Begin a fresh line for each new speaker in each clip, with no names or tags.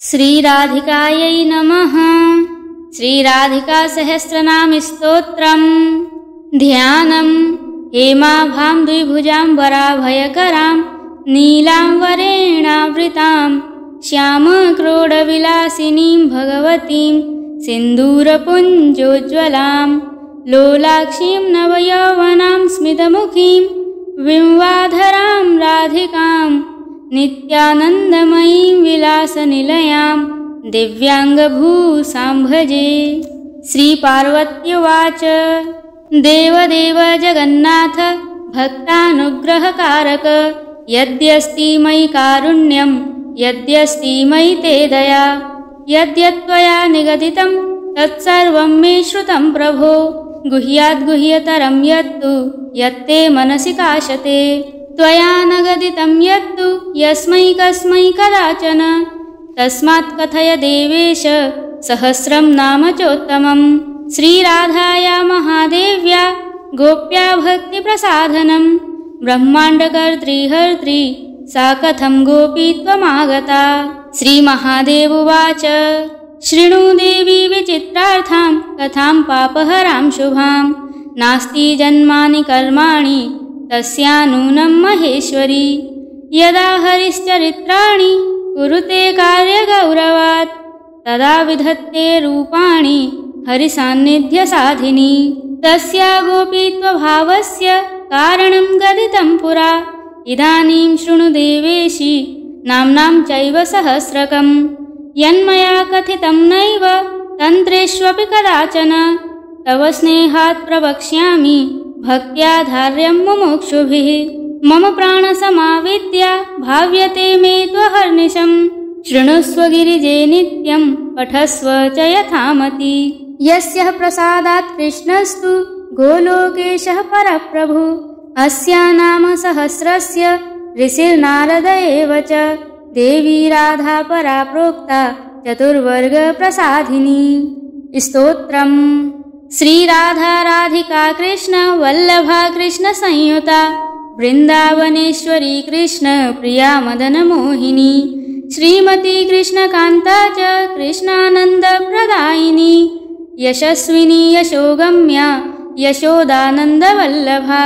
श्रीराधिकायै नमः। श्रीराधिका सहस्रनाम स्तोत्रम्। ध्यानम्। हेमाभां द्विभुजां वराभयकरां नीलां वरेणावृतां श्यामक्रोडविलासिनीं भगवतीं सिन्दूरपुञ्जोज्ज्वलां लोलाक्षीं नवयौवनां स्मितमुखीं बिम्बाधरां राधिकां नित्यानन्दमयीं विलासनिलयां दिव्याङ्गभूषां भजे। श्रीपार्वत्युवाच देवदेव जगन्नाथ भक्तानुग्रहकारक यद्यस्ति मयि कारुण्यं यद्यस्ति मयि ते दया यद्यत्त्वया निगदितं तत्सर्वं मे श्रुतं प्रभो गुह्याद्गुह्यतरं यत्तु यत्ते मनसि काशते त्वया नगदितं यत्तु यस्मै कस्मै कदाचन तस्मात् कथय देवेश सहस्रं नाम चोत्तमम्। श्रीराधाया महादेव्या गोप्या भक्तिप्रसाधनं ब्रह्माण्डकर्त्री हर्त्री सा कथं गोपी त्वमागता। श्रीमहादेव उवाच शृणु देवी विचित्रार्थां कथां पापहरां शुभां नास्ति जन्मानि कर्माणि तस्या नूनं महेश्वरी यदा हरिश्चरित्राणि कुरुते कार्यगौरवात् तदा विधत्ते रूपाणि हरिसान्निध्यसाधिनी तस्या गोपीत्वभावस्य कारणं गदितं पुरा इदानीं शृणु देवेशि नाम्नां चैव सहस्रकम् यन्मया कथितं नैव तन्त्रेष्वपि कदाचन तव स्नेहात् प्रवक्ष्यामि भक्त्या धार्यं मुमुक्षुभिः मम प्राणसमाविद्या भाव्यते मे त्वहर्निशम् शृणुस्व गिरिजे नित्यं पठस्व च यथामति यस्य प्रसादात् कृष्णस्तु गोलोकेशः परप्रभु अस्या नाम सहस्रस्य ऋषिर्नारद एव च देवी राधा परा प्रोक्ता चतुर्वर्ग प्रसादिनी। स्तोत्रम्। श्रीराधा राधिका कृष्ण वल्लभा कृष्ण संयुता वृन्दावनेश्वरी कृष्ण प्रिया मदन मोहिनी श्रीमती कृष्णकान्ता च कृष्णानन्द प्रदायिनी यशस्विनी यशोगम्या यशोदानन्द वल्लभा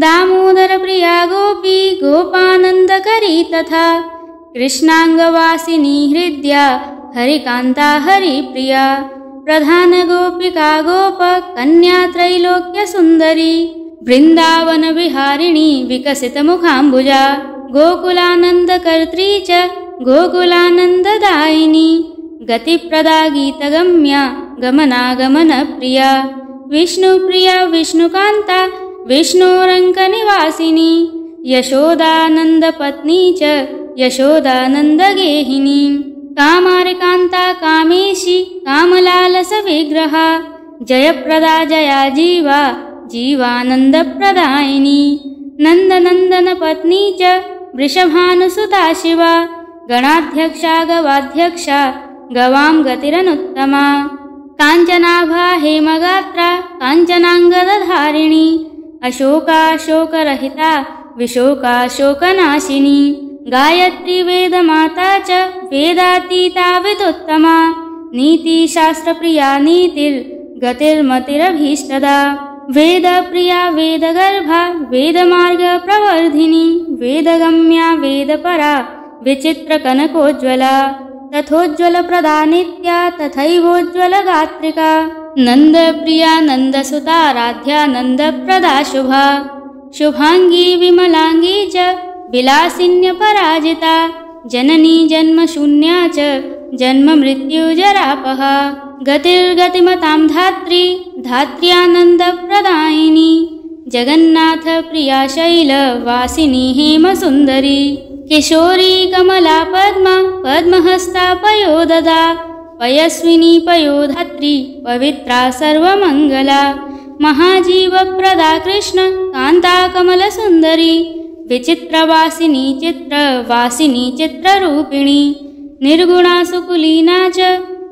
दामोदर प्रिया गोपी गोपानन्दकरी तथा कृष्णांगवासिनी हृद्या हरिकान्ता हरिप्रिया प्रधान गोपिका गोप कन्या त्रैलोक्य सुंदरी वृंदावन विहारिणी विकसित मुखाम्बुजा गोकुलानन्दकर्त्री च गोकुलानन्ददायिनी गतिप्रदा गीतगम्या गमनागमन प्रिया विष्णुप्रिया विष्णुकान्ता विष्णोरङ्कनिवासिनी यशोदानन्दपत्नी च यशोदानन्दगेहिनी कामारिकान्ता कामेशी कामलालसविग्रहा जयप्रदा जया जीवा जीवानन्दप्रदायिनी नन्दनन्दनपत्नी च वृषभानुसुता शिवा गणाध्यक्षा गवाध्यक्षा गवां गतिरनुत्तमा काञ्चनाभा हेमगात्रा काञ्चनाङ्गदधारिणी अशोकाशोकरहिता विशोकाशोकनाशिनी गायत्री वेदमाता च वेदातीता विदुत्तमा नीतिशास्त्रप्रिया नीतिर्गतिर्मतिरभीष्टदा वेदप्रिया वेदगर्भा वेदमार्गप्रवर्धिनी वेदगम्या वेदपरा विचित्रकनकोज्ज्वला तथोज्ज्वलप्रदा नित्या तथैवोज्ज्वलगात्रिका नन्दप्रिया नन्दसुता राध्या नन्दप्रदा शुभा शुभांगी विमलांगी च विलासिन्यपराजिता जननी जन्मशून्या च जन्ममृत्युजरापहा गतिर्गतिमतां धात्री धात्र्यानन्दप्रदायिनी जगन्नाथ प्रिया शैलवासिनी हेमसुन्दरी किशोरी कमला पद्मा पद्महस्ता पयोददा पयस्विनी पयोधात्री पवित्रा सर्वमङ्गला महाजीवप्रदा कृष्ण कान्ता कमलसुन्दरी विचित्रवासिनी चित्रवासिनी चित्ररूपिणी निर्गुणा सुकुलीना च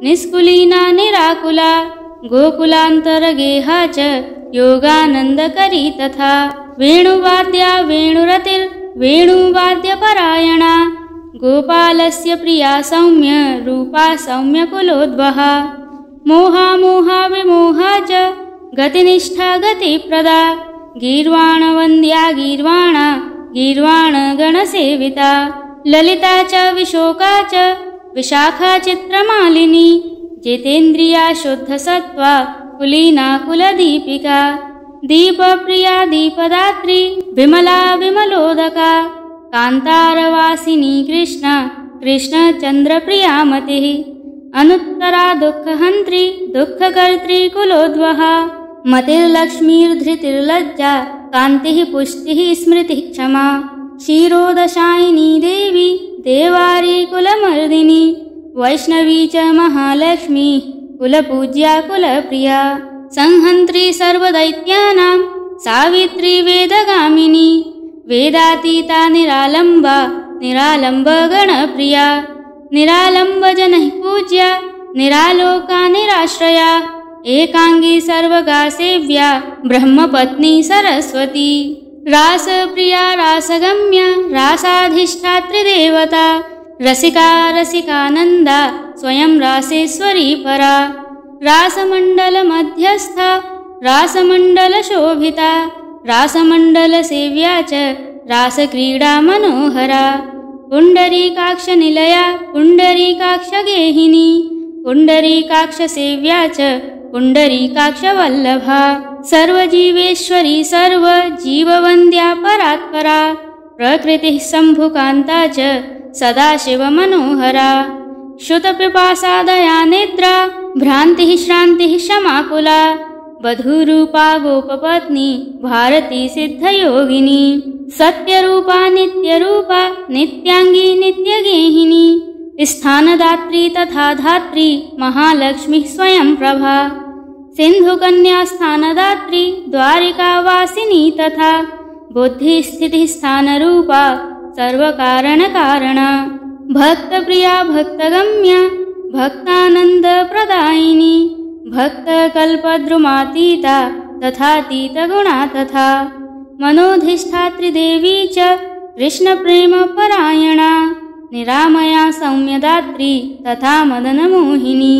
निष्कुलीना निराकुला गोकुलान्तरगेहा च योगानन्दकरी तथा वेणुवाद्या वेणुरतिर्वेणुवाद्यपरायणा गोपालस्य प्रिया सौम्य रूपा सौम्यकुलोद्भवा मोहा विमोहा च गतिनिष्ठा गतिप्रदा गीर्वाणवन्द्या गीर्वाणा गीर्वाणगणसेविता ललिता च विशोका च विशाखा चित्रमालिनी जितेन्द्रिया शुद्धसत्त्वा कुलीना कुलदीपिका दीपप्रिया दीपदात्री विमला विमलोदका कान्तारवासिनी कृष्णा कृष्णचन्द्रप्रिया मतिः अनुत्तरा दुःखहन्त्री दुःखकर्त्री कुलोद्वहा मतिर्लक्ष्मीर्धृतिर्लज्जा कान्तिः पुष्टिः स्मृतिः क्षमा क्षीरोदशायिनी देवी देवारी कुलमर्दिनी वैष्णवी च महालक्ष्मी कुलपूज्या कुलप्रिया संहन्त्री सर्वदैत्यानां सावित्री वेदगामिनी वेदातीता निरालम्बा निरालम्बगणप्रिया निरालम्बजनैः पूज्या निरालोका निराश्रया एकांगी सर्वगा सेव्या ब्रह्मपत्नी सरस्वती रासप्रिया रासगम्या रासाधिष्ठात्रिदेवता रसिका रसिकानन्दा स्वयं रासेश्वरी परा रासमण्डलमध्यस्था रासमण्डलशोभिता रासमण्डलसेव्या च रासक्रीडा मनोहरा पुण्डरीकाक्षनिलया पुण्डरीकाक्षगेहिनी पुण्डरीकाक्षसेव्या च पुण्डरीकाक्षवल्लभा सर्वजीवेश्वरी सर्वजीववन्द्या परात्परा प्रकृतिः शम्भुकान्ता च सदाशिवमनोहरा श्रुतपिपासादया निद्रा भ्रान्तिः श्रान्तिः शमाकुला वधूरूपा गोपपत्नी भारती सिद्धयोगिनी सत्यरूपा नित्यरूपा नित्यांगी नित्यगेहिनी स्थानदात्री तथा धात्री महालक्ष्मीः स्वयं प्रभा सिन्धुकन्या स्थानदात्री द्वारिकावासिनी तथा बुद्धिस्थितिस्थानरूपा सर्वकारणकारणा भक्तप्रिया भक्तगम्या भक्तानन्दप्रदायिनी भक्तकल्पद्रुमातीता तथातीतगुणा तथा मनोधिष्ठात्रिदेवी च कृष्णप्रेमपरायणा निरामया सौम्यदात्री तथा मदनमोहिनी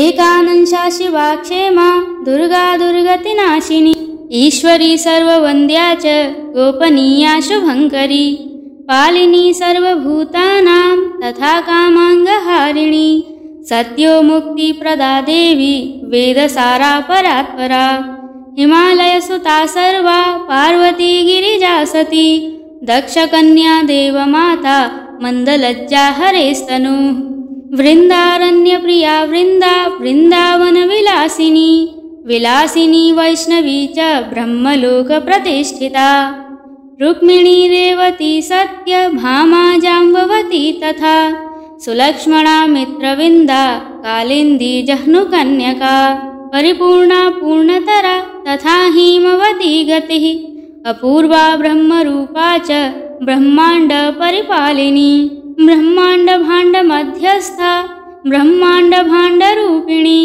एकानंशा शिवा क्षेमा दुर्गा दुर्गतिनाशिनी ईश्वरी सर्ववन्द्या च गोपनीया शुभङ्करी पालिनी सर्वभूतानां तथा कामाङ्गहारिणी सत्यो मुक्तिप्रदा देवी वेदसारा परात्परा हिमालयसुता सर्वा पार्वती गिरिजा सती दक्षकन्या देवमाता मन्दलज्जा हरेस्तनु वृन्दारण्यप्रिया वृन्दावनविलासिनी विलासिनी वैष्णवी च ब्रह्मलोकप्रतिष्ठिता रुक्मिणी रेवती सत्य भामा जाम्बवती तथा सुलक्ष्मणा मित्रविन्दा कालिन्दी जह्नुकन्यका परिपूर्णा पूर्णतरा तथा हिमवती गतिः अपूर्वा ब्रह्मरूपा च ब्रह्माण्डपरिपालिनी ब्रह्माण्डभाण्डमध्यस्था ब्रह्माण्डभाण्डरूपिणी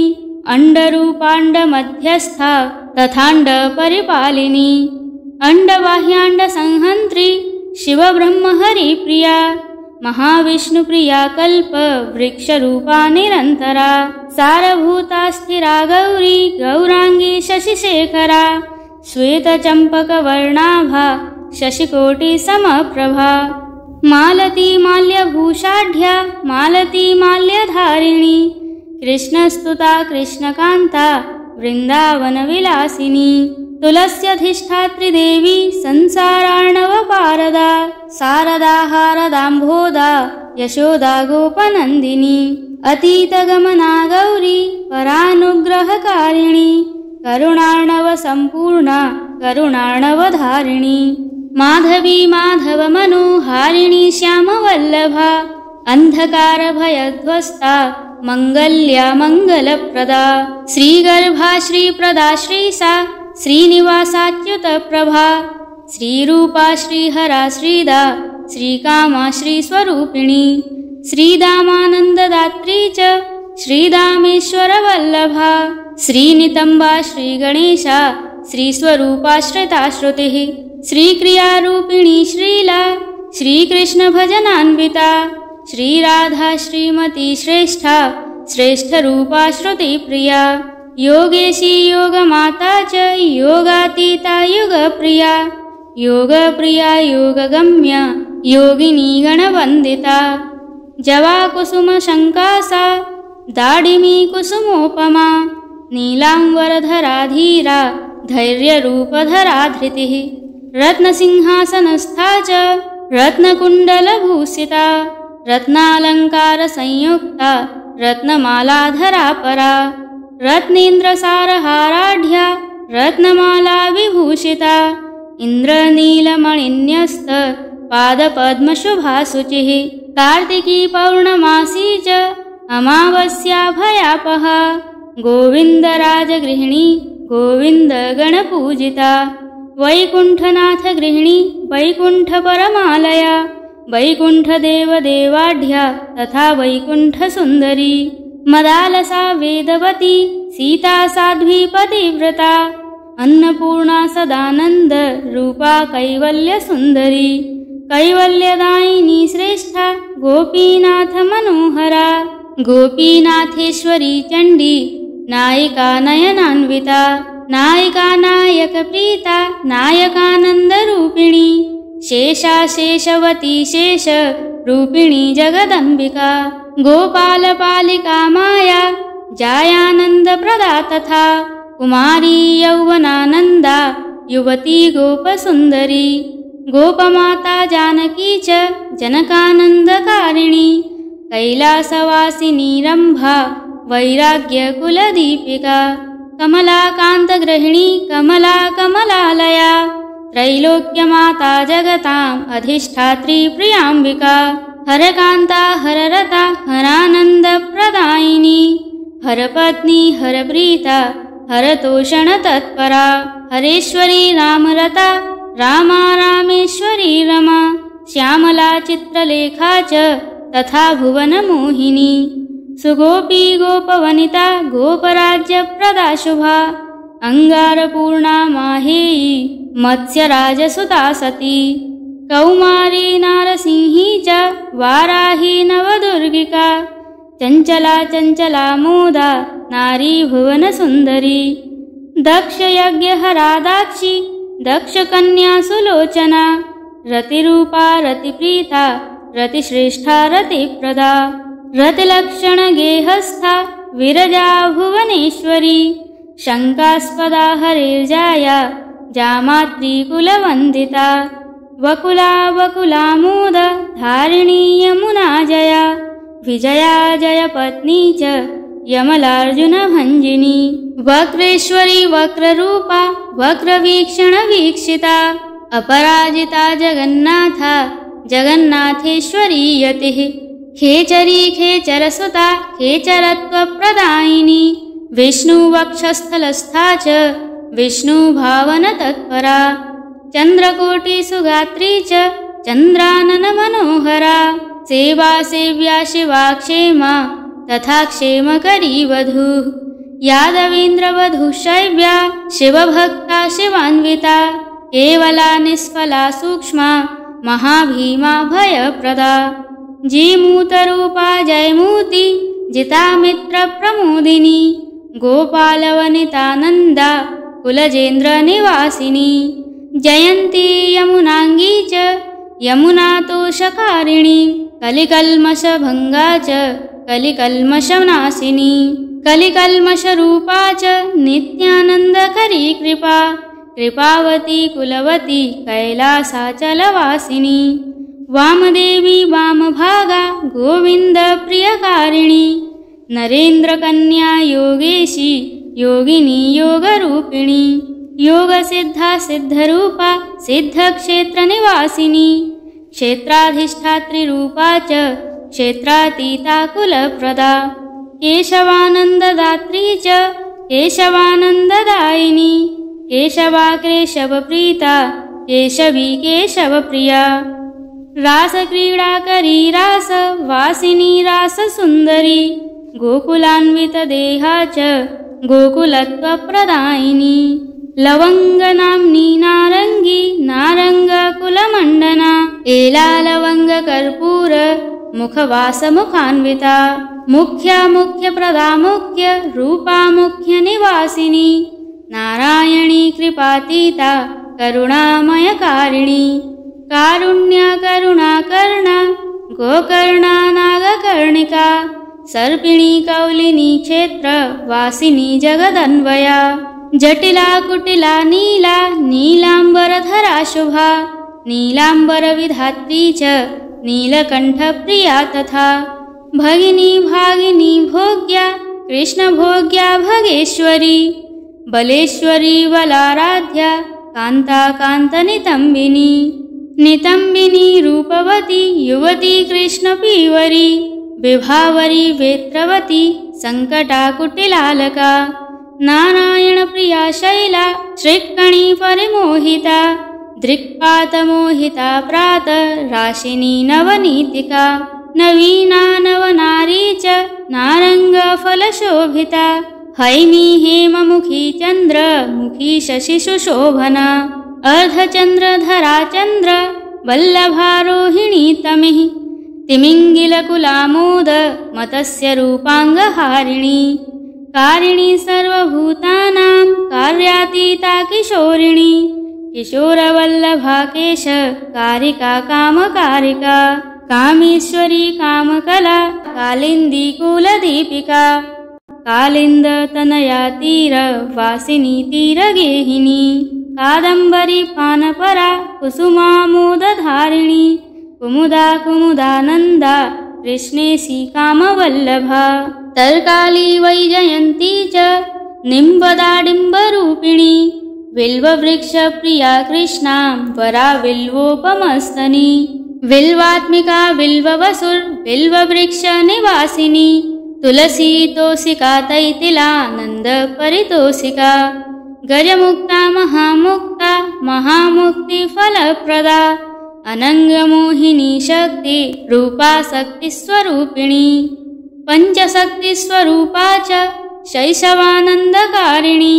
अण्डरूपाण्डमध्यस्था तथाण्डपरिपालिनी अण्डबाह्याण्डसंहन्त्री शिवब्रह्महरिप्रिया महाविष्णुप्रिया कल्पवृक्षरूपा निरन्तरा सारभूता स्थिरा गौरी गौराङ्गी शशिशेखरा श्वेतचम्पकवर्णाभा शशिकोटिसमप्रभा मालती माल्यभूषाढ्या मालती माल्यधारिणी कृष्णस्तुता कृष्णकान्ता वृन्दावनविलासिनी तुलस्यधिष्ठात्रिदेवी संसारार्णवपारदा शारदा हारदाम्भोदा यशोदा गोपनन्दिनी अतीतगमना गौरी परानुग्रहकारिणी करुणार्णवसम्पूर्णा करुणार्णवधारिणी माधवी माधवमनोहारिणी श्यामवल्लभा अन्धकारभयध्वस्ता मङ्गल्या मङ्गलप्रदा श्रीगर्भा श्रीप्रदा श्रीसा श्रीनिवासाच्युतप्रभा श्रीरूपा श्रीहरा श्रीदा श्रीकामा श्रीस्वरूपिणी श्रीदामानन्ददात्री च श्रीदामेश्वरवल्लभा श्रीनितम्बा श्रीगणेशा श्रीस्वरूपाश्रिता श्रुतिः श्रीक्रियारूपिणी श्रीला श्रीकृष्णभजनान्विता श्रीराधा श्रीमती श्रेष्ठा श्रेष्ठरूपा श्रुतिप्रिया योगेशी योगमाता च योगातीता युगप्रिया योगप्रिया योगगम्या योगिनी गणवन्दिता जवाकुसुमशङ्कासा दाडिमी कुसुमोपमा नीलाम्बरधरा धीरा धैर्यरूपधरा धृतिः रत्नसिंहासनस्था च रत्नकुण्डलभूषिता रत्नालङ्कारसंयुक्ता रत्नमालाधरा परा रत्नेन्द्रसारहाराढ्या रत्नमाला विभूषिता इन्द्रनीलमणिन्यस्त पादपद्मशुभाशुचिः कार्तिकी पौर्णमासी च अमावस्या भयापहा गोविन्दराजगृहिणी गोविन्दगणपूजिता वैकुण्ठनाथगृहिणी वैकुण्ठपरमालया वैकुण्ठदेवदेवाढ्या तथा वैकुण्ठसुन्दरी मदालसा वेदवती सीता साध्वीपतिव्रता अन्नपूर्णा सदानन्द रूपा कैवल्यसुन्दरी कैवल्यदायिनी श्रेष्ठा गोपीनाथ मनोहरा गोपीनाथेश्वरी चण्डी नायिका नयनान्विता नायिका नायकप्रीता नायकानन्दरूपिणी शेषा शेषवती शेष रूपिणी जगदम्बिका गोपालपालिका माया जायानन्दप्रदा तथा कुमारी यौवनानन्दा युवती गोपसुन्दरी गोपमाता जानकी च जनकानन्दकारिणी कैलासवासिनी रम्भा वैराग्यकुलदीपिका कमलाकान्तगृहिणी कमला कमलालया त्रैलोक्यमाता जगताम् अधिष्ठात्री प्रियाम्बिका हरकान्ता हररता हरानन्दप्रदायिनी हरपत्नी हरप्रीता हरतोषणतत्परा हरेश्वरी रामरता रामा रामेश्वरी रमा श्यामला चित्रलेखा च तथा भुवनमोहिनी सुगोपी गोपवनिता गोपराज्यप्रदा शुभा अंगारपूर्णा माहेयी मत्स्यराजसुता सती कौमारी नारसिंही च वाराही नवदुर्गिका चञ्चला चञ्चला मोदा नारी भुवनसुन्दरी दक्षयज्ञहरा दाक्षी दक्षकन्या सुलोचना रतिरूपा रतिप्रीता रतिश्रेष्ठा रतिप्रदा रतिलक्षणगेहस्था विरजा भुवनेश्वरी शङ्कास्पदा हरिर्जाया जामातृकुलवन्दिता वकुला वकुलामोदा धारिणी यमुना जया विजया जयपत्नी च यमलार्जुनभञ्जिनी वक्रेश्वरी वक्ररूपा वक्रवीक्षणवीक्षिता अपराजिता जगन्नाथा जगन्नाथेश्वरी यतिः खेचरी खेचरसुता खेचरत्वप्रदायिनी विष्णुवक्षस्थलस्था च विष्णुभावनतत्परा चन्द्रकोटिसुगात्री च चन्द्राननमनोहरा सेवा सेव्या शिवा क्षेमा तथा क्षेमकरी वधूः यादवेन्द्रवधूः शैव्या शिवभक्ता शिवान्विता केवला निष्फला सूक्ष्मा महाभीमा भयप्रदा जीमूतरूपा जयमूर्ति जितामित्रप्रमोदिनी गोपालवनितानन्दा कुलजेन्द्रनिवासिनी जयन्ती यमुनाङ्गी च यमुनातोषकारिणी कलिकल्मषभङ्गा च कलिकल्मषनाशिनी कलिकल्मषरूपा च नित्यानन्दकरी कृपा कृपावती कुलवती कैलासाचलवासिनी वामदेवी वामभागा गोविन्दप्रियकारिणी नरेन्द्रकन्या योगेशी योगिनी योगरूपिणी योगसिद्धा सिद्धरूपा सिद्धक्षेत्रनिवासिनी क्षेत्राधिष्ठात्रिरूपा च क्षेत्रातीता कुलप्रदा केशवानन्ददात्री च केशवानन्ददायिनी केशवा केशवप्रीता केशवी केशवप्रिया रासक्रीडाकरी रासवासिनी राससुन्दरी गोकुलान्वितदेहा च गोकुलत्वप्रदायिनी लवङ्गनाम्नी नारङ्गी नारङ्गकुलमण्डना एलालवङ्गकर्पूर मुखवासमुखान्विता मुख्या मुख्यप्रदा मुख्य रूपा मुख्यनिवासिनी नारायणी कृपातीता करुणामयकारिणी कारुण्याकरुणाकर्णा गोकर्णा नागकर्णिका सर्पिणी कौलिनी क्षेत्रवासिनी जगदन्वया जटिला कुटिला नीला नीलाम्बरधरा शुभा नीलाम्बरविधात्री च नीलकण्ठप्रिया तथा भगिनी भागिनी भोग्या कृष्णभोग्या भगेश्वरी बलेश्वरी बलाराध्या कान्ता कान्तनितम्बिनी नितम्बिनी रूपवती युवती कृष्णपीवरी विभावरी वेत्रवती सङ्कटाकुटिलालका नारायणप्रिया शैला श्रीकणी परिमोहिता दृक्पातमोहिता प्रातराशिनी नवनीतिका नवीना नवनारी च नारङ्गफलशोभिता हैमी हेममुखी चन्द्रमुखी शशिशुशोभना अर्धचन्द्रधरा चन्द्र वल्लभारोहिणी तमिः तिमिङ्गिलकुलामोद मतस्य रूपाङ्गहारिणी कारिणी सर्वभूतानां कार्यातीता किशोरिणी किशोरवल्लभा केश कारिका कामकारिका कामेश्वरी कामकला कालिन्दी कुलदीपिका कालिन्दतनया तीरवासिनी तीरगेहिनी कादम्बरी पानपरा कुसुमामोदधारिणी कुमुदा कुमुदानन्दा कृष्णेशी कामवल्लभा तर्काली वैजयन्ती च निम्बदाडिम्बरूपिणी बिल्ववृक्षप्रिया कृष्णा वरा बिल्वोपमस्तनी बिल्वात्मिका बिल्ववृक्षनिवासिनी तुलसी तोषिका तैतिलानन्दपरितोषिका गजमुक्ता महामुक्ता महामुक्तिफलप्रदा अनङ्गमोहिनी शक्ति रूपा शक्तिस्वरूपिणी पञ्चशक्तिस्वरूपा च शैशवानन्दकारिणी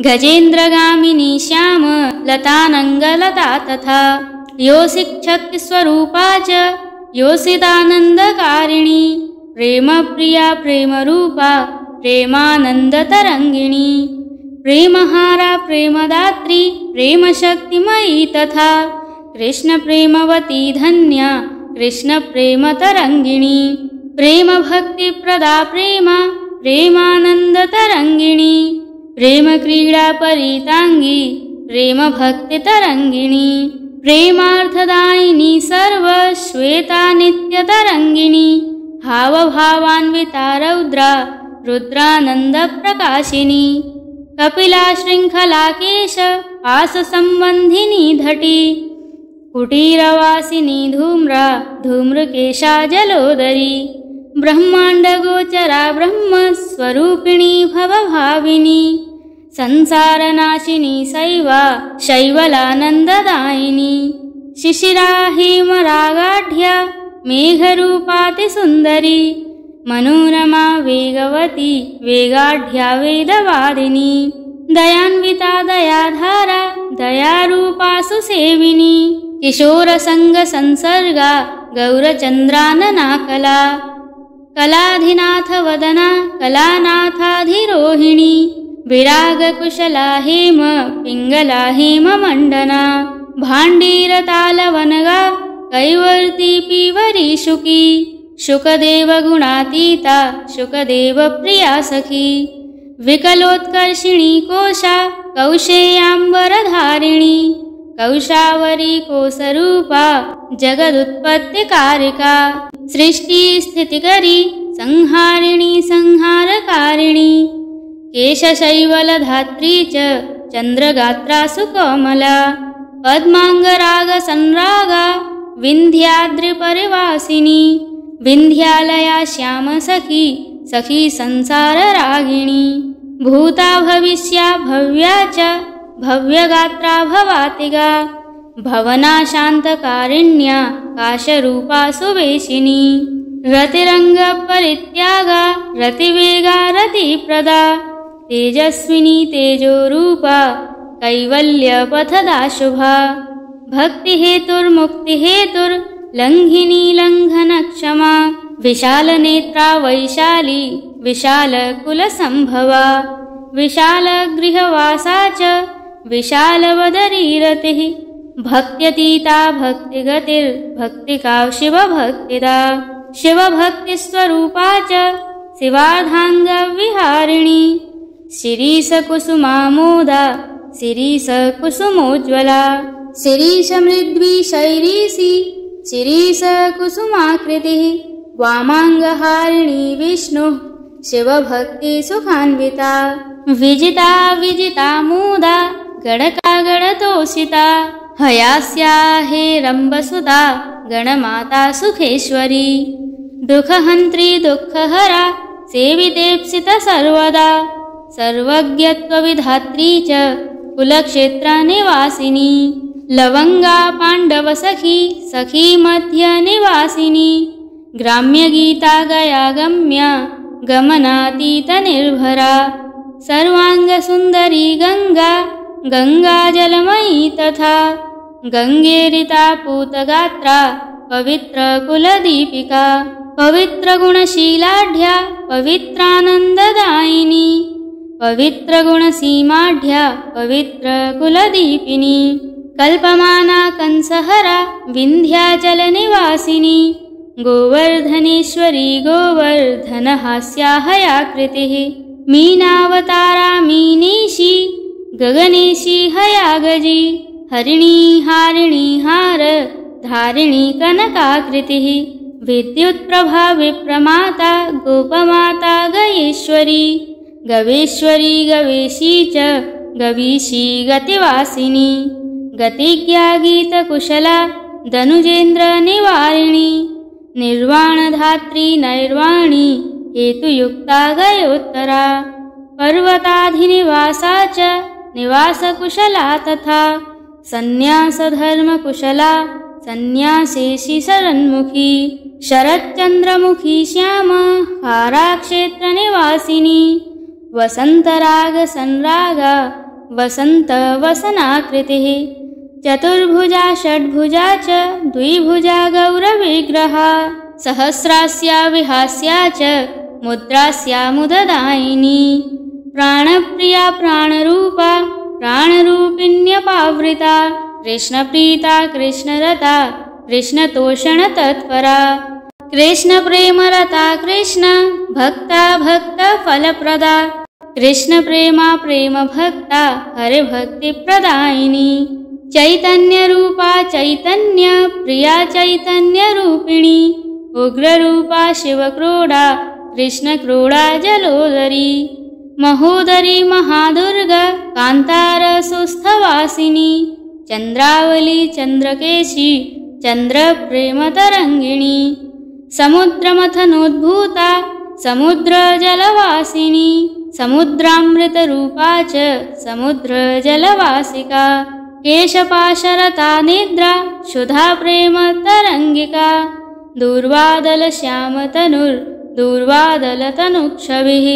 गजेन्द्रगामिनी श्याम लतानङ्गलता तथा योषिशक्तिस्वरूपा च योषितानन्दकारिणी प्रेमप्रिया प्रेमरूपा प्रेमानन्दतरङ्गिणी प्रेमहारा प्रेमदात्री प्रेमशक्तिमयी तथा कृष्णप्रेमवती धन्या कृष्णप्रेमतरङ्गिणी प्रेमभक्तिप्रदा प्रेमा प्रेमानन्दतरङ्गिणी प्रेमक्रीडापरिताङ्गी प्रेमभक्तितरङ्गिणी प्रेमार्थदायिनी सर्वश्वेता नित्यतरङ्गिणी भावभावान्विता रौद्रा रुद्रानन्दप्रकाशिनी कपिला शृङ्खलाकेश पाशसम्बन्धिनी धटी कुटीरवासिनी धूम्रा धूम्रकेशा जलोदरी ब्रह्माण्डगोचरा ब्रह्मस्वरूपिणी भवभाविनी संसारनाशिनी शैवा शैवलानन्ददायिनी शिशिरा हेमरागाढ्या मेघरूपातिसुन्दरी मनोरमा वेगवती वेगाढ्या वेदवादिनी दयान्विता दयाधारा दयारूपा सुसेविनी किशोरसङ्गसंसर्गा गौरचन्द्रानना कला कलाधिनाथवदना कलानाथाधिरोहिणी विरागकुशला हेम पिङ्गला हेममण्डना भाण्डीरतालवनगा कैवर्ती पीवरी शुकी शुकदेवगुणातीता शुकदेवप्रिया सखी विकलोत्कर्षिणी कोशा कौशेयाम्बरधारिणी कौशावरी कोसरूपा जगदुत्पत्तिकारिका सृष्टिस्थितिकरी संहारिणी संहारकारिणी केशशैवलधात्री च चन्द्रगात्रा सुकोमला पद्माङ्गरागसंरागा विन्ध्याद्रिपरिवासिनी विन्ध्यालया श्यामसखी सखी संसाररागिणी भूता भविष्या भव्या च भव्यगात्रा भवातिगा भवना शान्तकारिण्या काशरूपा सुवेशिनी रतिरङ्गपरित्यागा रतिवेगा रतिप्रदा तेजस्विनी तेजोरूपा कैवल्यपथदा शुभा भक्तिहेतुर्मुक्तिहेतुर् लङ्घिनी लङ्घनक्षमा विशालनेत्रा वैशाली विशालकुलसम्भवा विशालगृहवासा च विशालवदरीरतिः भक्त्यतीता भक्तिगतिर्भक्तिका शिवभक्तिदा शिवभक्तिस्वरूपा च शिवार्धाङ्गविहारिणी शिरीषकुसुमामोदा शिरीषकुसुमोज्ज्वला शिरीषमृद्वी शैरीषी शिरीषकुसुमाकृतिः वामाङ्गहारिणी विष्णुः शिवभक्तिसुखान्विता विजिता विजितामोदा गणका गणतोषिता हयास्या हेरम्बसुता गणमाता सुखेश्वरी दुःखहन्त्री दुःखहरा सेवितेप्सिता सर्वदा सर्वज्ञत्वविधात्री च कुलक्षेत्रनिवासिनी लवङ्गा पाण्डवसखी सखी मध्यनिवासिनी ग्राम्यगीता गयागम्या गमनातीतनिर्भरा सर्वाङ्गसुन्दरी गङ्गा गङ्गाजलमयी तथा गङ्गेरिता पूतगात्रा पवित्रकुलदीपिका पवित्रगुणशीलाढ्या पवित्रानन्ददायिनी पवित्रगुणसीमाढ्या पवित्रकुलदीपिनी कल्पमाना कंसहरा विन्ध्याचलनिवासिनी गोवर्धनेश्वरी गोवर्धनहास्या हयाकृतिः मीनावतारा मीनेशी गगनेशी हयागजी हरिणी हारिणी हार धारिणी कनकाकृतिः विद्युत्प्रभा विप्रमाता गोपमाता गयेश्वरी गवेश्वरी गवेशी च गवीशी गतिवासिनी गतिज्ञा गीतकुशला दनुजेन्द्रनिवारिणी निर्वाणधात्री नैर्वाणी हेतुयुक्ता गयोत्तरा पर्वताधिनिवासा च निवासकुशला तथा सन्न्यासधर्मकुशला सन्न्यासेशी शरन्मुखी शरच्चन्द्रमुखी श्याम हाराक्षेत्रनिवासिनी वसन्तरागसंरागा वसन्तवसनाकृतिः चतुर्भुजा षड्भुजा च द्विभुजा गौरविग्रहा सहस्रास्या विहास्या च मुद्रास्या मुददायिनी प्राणप्रिया प्राणरूपा प्राणरूपिण्यपावृता कृष्णप्रीता कृष्णरता कृष्णतोषणतत्परा कृष्णप्रेमरता कृष्ण भक्ता भक्तफलप्रदा कृष्णप्रेमा प्रेमभक्ता हरिभक्तिप्रदायिनी चैतन्यरूपा चैतन्यप्रिया चैतन्यरूपिणी उग्ररूपा शिवक्रोडा कृष्णक्रोडा जलोदरी महोदरी महादुर्गा कान्तारसुस्थवासिनी चन्द्रावली चन्द्रकेशी चन्द्रप्रेमतरङ्गिणी समुद्रमथनोद्भूता समुद्रजलवासिनी समुद्रामृतरूपा च समुद्रजलवासिका केशपाशरता निद्रा क्षुधा प्रेमतरङ्गिका दूर्वादलश्यामतनुर्दूर्वादलतनुक्षभिः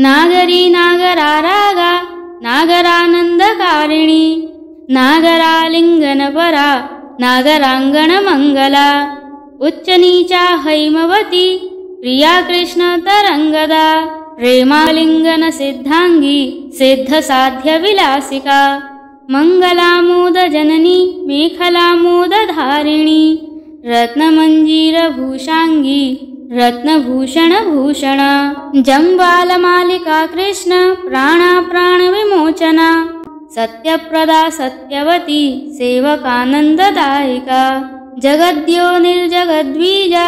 नागरी नागरारागा नागरानन्दकारिणी नागरालिङ्गनपरा नागराङ्गणमङ्गला उच्चनीचा हैमवती प्रिया कृष्णतरङ्गदा प्रेमालिङ्गनसिद्धाङ्गी सिद्धसाध्यविलासिका मङ्गलामोदजननी मेखलामोदधारिणी रत्नमञ्जीरभूषाङ्गी रत्नभूषणभूषणा जम्बालमालिका कृष्ण प्राणा प्राणविमोचना सत्यप्रदा सत्यवती सेवकानन्ददायिका जगद्यो निर्जगद्वीजा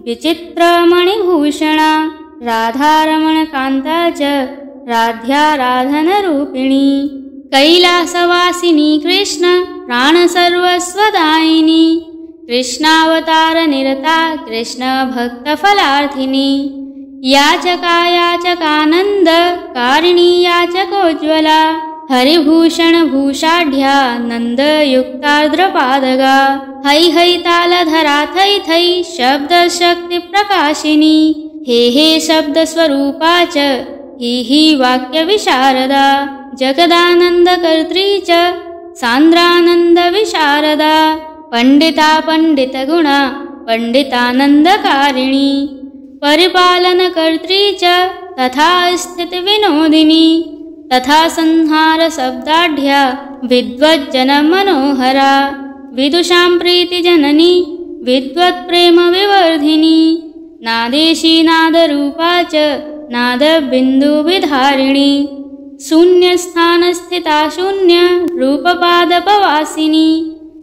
विचित्रमणिभूषणा राधारमणकान्ता च राध्याराधनरूपिणी कैलासवासिनी कृष्ण प्राणसर्वस्वदायिनी कृष्णावतारनिरता कृष्णभक्तफलार्थिनी याचका याचकानन्दकारिणी याचकोज्ज्वला हरिभूषणभूषाढ्या नन्दयुक्तार्द्रपादगा है है तालधरा थै थै शब्दशक्तिप्रकाशिनी हे हे शब्दस्वरूपा च हि वाक्यविशारदा जगदानन्दकर्त्री च सान्द्रानन्दविशारदा पंडिता पंडितगुणा पंडितानंदकारिणी परिपालनकर्त्री च तथा स्थितिविनोदिनी तथा संहारशब्दाढ्या विद्वज्जनमनोहरा विदुषां प्रीतिजननी विद्वत्प्रेमविवर्धिनी नादेशी नादरूपा च नादबिन्दुविधारिणी शून्यस्थानस्थिता शून्यरूपपादपवासिनी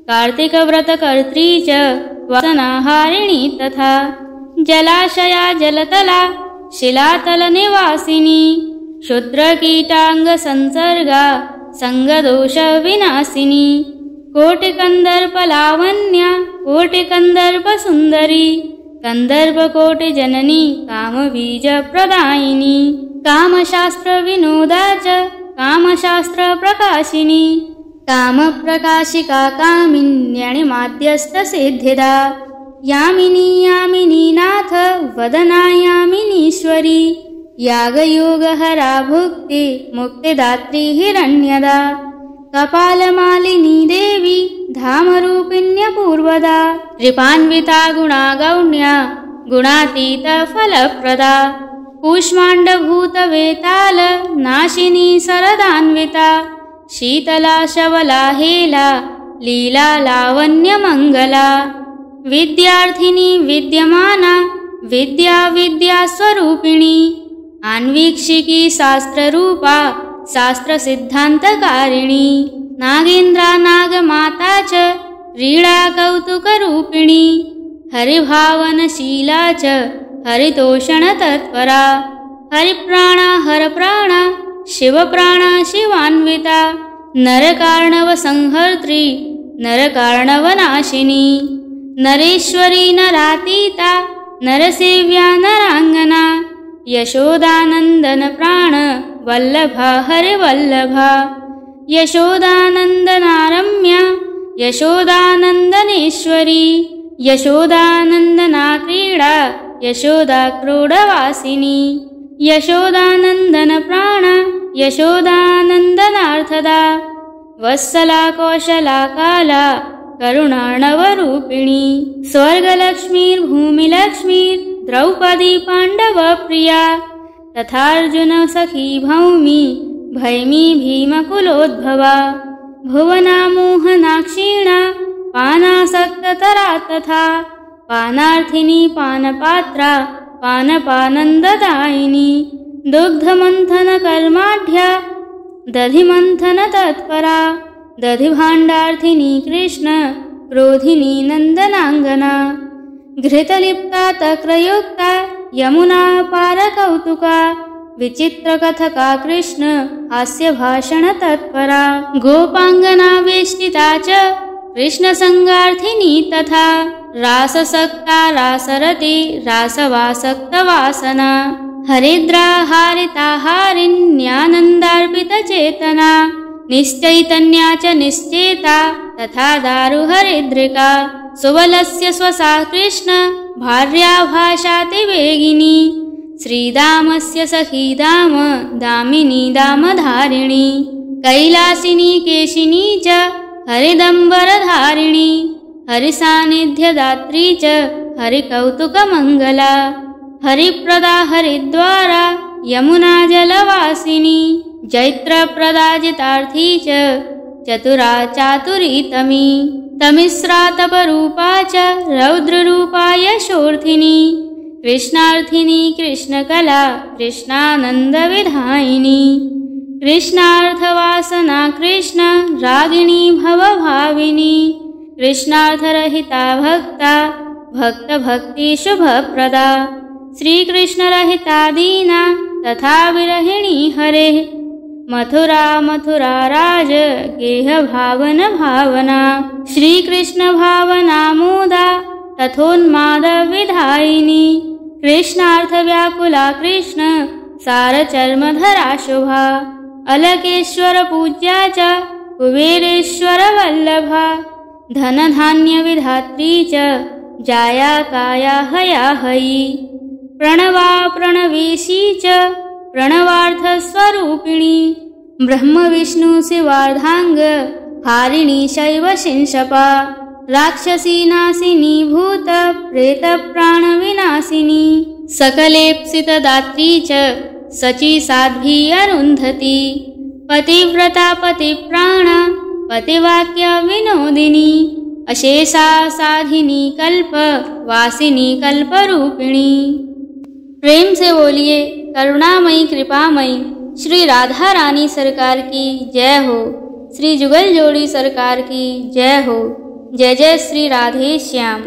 कार्तिकव्रतकर्त्री च वासनाहारिणी तथा जलाशया जलतला शिलातलनिवासिनी क्षुद्रकीटाङ्गसंसर्गा सङ्गदोषविनाशिनी कोटिकन्दर्पलावण्या कोटिकन्दर्पसुन्दरी कन्दर्पकोटिजननी कामबीजप्रदायिनी कामशास्त्रविनोदा च कामशास्त्रप्रकाशिनी कामप्रकाशिका कामिन्यणिमाद्यस्तसिद्धिदा यामिनी यामिनी नाथ वदना यामिनीश्वरी यागयोगहरा भुक्ति मुक्तिदात्री हिरण्यदा कपालमालिनी देवी धामरूपिण्यपूर्वदा कृपान्विता गुणागौण्या गुणातीतफलप्रदा कूष्माण्डभूतवेताल नाशिनी शरदान्विता शीतला शबला हेला लीला लावण्यमङ्गला विद्यार्थिनी विद्यमाना विद्या विद्यास्वरूपिणी आन्वीक्षिकी शास्त्ररूपा शास्त्रसिद्धान्तकारिणी नागेन्द्रा नागमाता च क्रीडा कौतुकरूपिणी हरिभावनशीला च हरितोषणतत्परा हरिप्राणा हरप्राणा शिवप्राणा शिवान्विता नरकार्णवसंहर्त्री नरकार्णवनाशिनी नरेश्वरी नरातीता नरसेव्या नराङ्गना यशोदानन्दनप्राण वल्लभा हरिवल्लभा यशोदानन्दनारम्या यशोदानन्दनेश्वरी यशोदानन्दना क्रीडा यशोदाक्रोडवासिनी यशोदानन्दनप्राण यशोदानन्दनार्थदा वत्सला कौशला काला करुणार्णवरूपिणी स्वर्गलक्ष्मीर्भूमिलक्ष्मीर् द्रौपदी पाण्डवप्रिया तथार्जुनसखी भौमी भैमी भीमकुलोद्भवा भुवना मोहनाक्षीणा पानासक्ततरा तथा पानार्थिनी पानपात्रा पानपानन्ददायिनी दुग्धमन्थनकर्माढ्या दधिमन्थनतत्परा दधिभाण्डार्थिनी कृष्ण क्रोधिनी नन्दनाङ्गना घृतलिप्ता तक्रयुक्ता यमुना पारकौतुका विचित्रकथका कृष्ण हास्यभाषणतत्परा गोपाङ्गना वेष्टिता च कृष्णसङ्गार्थिनी तथा राससक्ता रासरति रासवासक्तवासना हरिद्रा हारिता हारिण्यानन्दार्पितचेतना निश्चैतन्या च निश्चेता तथा दारुहरिद्रिका सुबलस्य स्वसा कृष्ण भार्या भाषातिवेगिनी श्रीदामस्य सखी दाम दामिनी दामधारिणी कैलासिनी केशिनी च हरिदम्बरधारिणी हरिसान्निध्यदात्री च हरिकौतुकमङ्गला हरिप्रदा हरिद्वारा यमुना जलवासिनी जैत्रप्रदा जितार्थी च चतुरा चातुरीतमी तमिस्रा तपरूपा च रौद्ररूपा यशोर्थिनी कृष्णार्थिनी कृष्णकला कृष्णानन्दविधायिनी कृष्णार्थवासना कृष्ण रागिणी भवभाविनी कृष्णार्थरहिता भक्ता भक्तभक्तिशुभप्रदा श्रीकृष्णरहिता दीना तथा विरहिणी हरेः मथुरा मथुरा राज गेह भावन भावना श्रीकृष्ण भावना मोदा तथोन्माद विधायिनी कृष्णार्थ व्याकुला कृष्ण सारचर्मधरा शुभा अलकेश्वर पूज्या च कुबेरेश्वर वल्लभा धनधान्य विधात्री च जाया काया हया हयि प्रणवा प्रणवेशी च प्रणवार्थस्वरूपिणी ब्रह्म विष्णु शिवार्धांग हारिणी शैव शिंशपा राक्षसी नाशिनी भूत प्रेत प्राण विनाशिनी सकलेप्सितदात्री च सची साध्वी अरुन्धती पतिव्रता पतिप्राणा पतिवाक्य विनोदिनी अशेषा साधिनी कल्प वासिनी कल्परूपिणी। प्रेम से बोलिए करुणामयी कृपामयी श्री राधा रानी सरकार की जय हो। श्री जुगल जोड़ी सरकार की जय हो। जय जय श्री राधे श्याम।